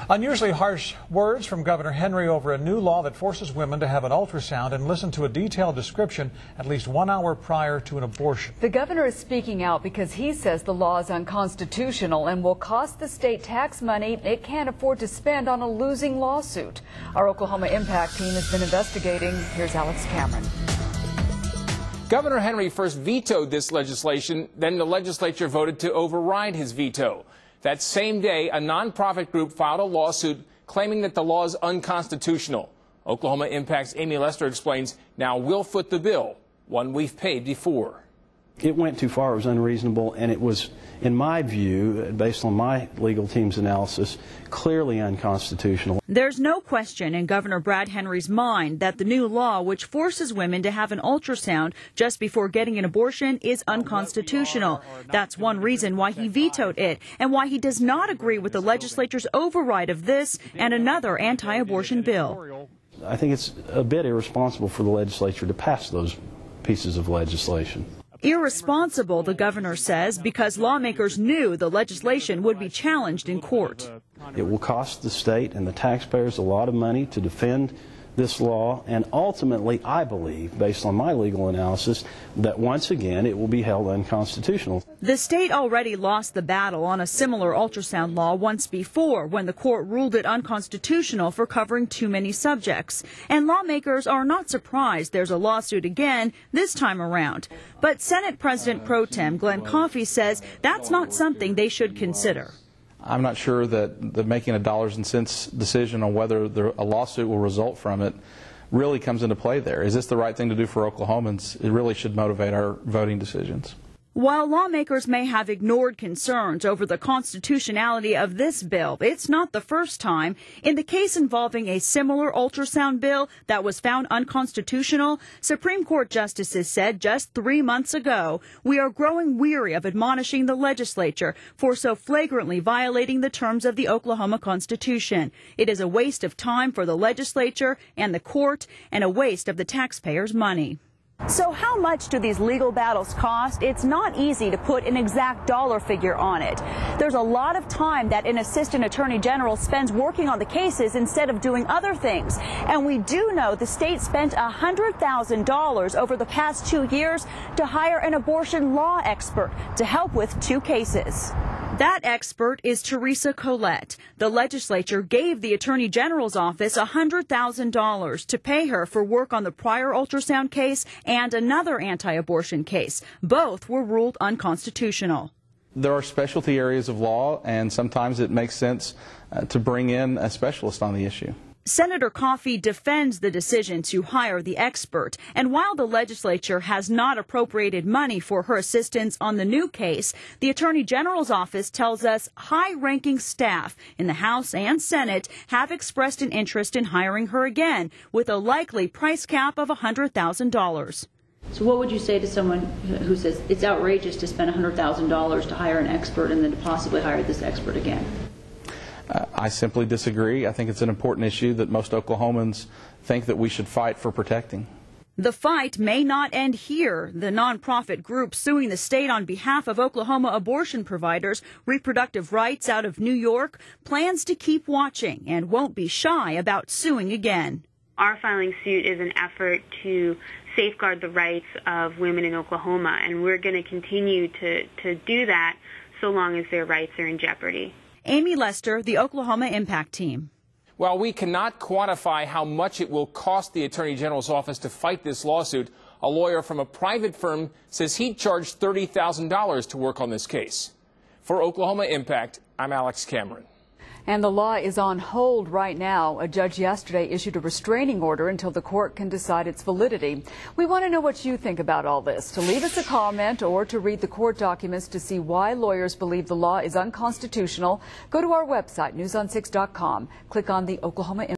Unusually harsh words from Governor Henry over a new law that forces women to have an ultrasound and listen to a detailed description at least 1 hour prior to an abortion. The governor is speaking out because he says the law is unconstitutional and will cost the state tax money it can't afford to spend on a losing lawsuit. Our Oklahoma Impact team has been investigating. Here's Alex Cameron. Governor Henry first vetoed this legislation, then the legislature voted to override his veto. That same day, a nonprofit group filed a lawsuit claiming that the law is unconstitutional. Oklahoma Impact's Amy Lester explains now we'll foot the bill, one we've paid before. It went too far, it was unreasonable, and it was, in my view, based on my legal team's analysis, clearly unconstitutional. There's no question in Governor Brad Henry's mind that the new law, which forces women to have an ultrasound just before getting an abortion, is unconstitutional. That's one reason why he vetoed it and why he does not agree with the legislature's override of this and another anti-abortion bill. I think it's a bit irresponsible for the legislature to pass those pieces of legislation. Irresponsible, the governor says, because lawmakers knew the legislation would be challenged in court. It will cost the state and the taxpayers a lot of money to defend this law, and ultimately, I believe, based on my legal analysis, that once again it will be held unconstitutional. The state already lost the battle on a similar ultrasound law once before when the court ruled it unconstitutional for covering too many subjects. And lawmakers are not surprised there's a lawsuit again this time around. But Senate President Pro Tem Glenn Coffey says that's not something they should consider. I'm not sure that making a dollars and cents decision on whether a lawsuit will result from it really comes into play there. Is this the right thing to do for Oklahomans? It really should motivate our voting decisions. While lawmakers may have ignored concerns over the constitutionality of this bill, it's not the first time. In the case involving a similar ultrasound bill that was found unconstitutional, Supreme Court justices said just 3 months ago, we are growing weary of admonishing the legislature for so flagrantly violating the terms of the Oklahoma Constitution. It is a waste of time for the legislature and the court and a waste of the taxpayers' money. So how much do these legal battles cost? It's not easy to put an exact dollar figure on it. There's a lot of time that an assistant attorney general spends working on the cases instead of doing other things. And we do know the state spent $100,000 over the past 2 years to hire an abortion law expert to help with 2 cases. That expert is Teresa Collette. The legislature gave the Attorney General's office $100,000 to pay her for work on the prior ultrasound case and another anti-abortion case. Both were ruled unconstitutional. There are specialty areas of law, and sometimes it makes sense to bring in a specialist on the issue. Senator Coffey defends the decision to hire the expert, and while the legislature has not appropriated money for her assistance on the new case, the Attorney General's office tells us high-ranking staff in the House and Senate have expressed an interest in hiring her again, with a likely price cap of $100,000. So what would you say to someone who says it's outrageous to spend $100,000 to hire an expert and then to possibly hire this expert again? I simply disagree. I think it's an important issue that most Oklahomans think that we should fight for protecting. The fight may not end here. The nonprofit group suing the state on behalf of Oklahoma abortion providers, Reproductive Rights out of New York, plans to keep watching and won't be shy about suing again. Our filing suit is an effort to safeguard the rights of women in Oklahoma, and we're going to continue to do that so long as their rights are in jeopardy. Amy Lester, the Oklahoma Impact Team. While we cannot quantify how much it will cost the Attorney General's office to fight this lawsuit, a lawyer from a private firm says he'd charge $30,000 to work on this case. For Oklahoma Impact, I'm Alex Cameron. And the law is on hold right now. A judge yesterday issued a restraining order until the court can decide its validity. We want to know what you think about all this. To leave us a comment or to read the court documents to see why lawyers believe the law is unconstitutional, go to our website, newson6.com. Click on the Oklahoma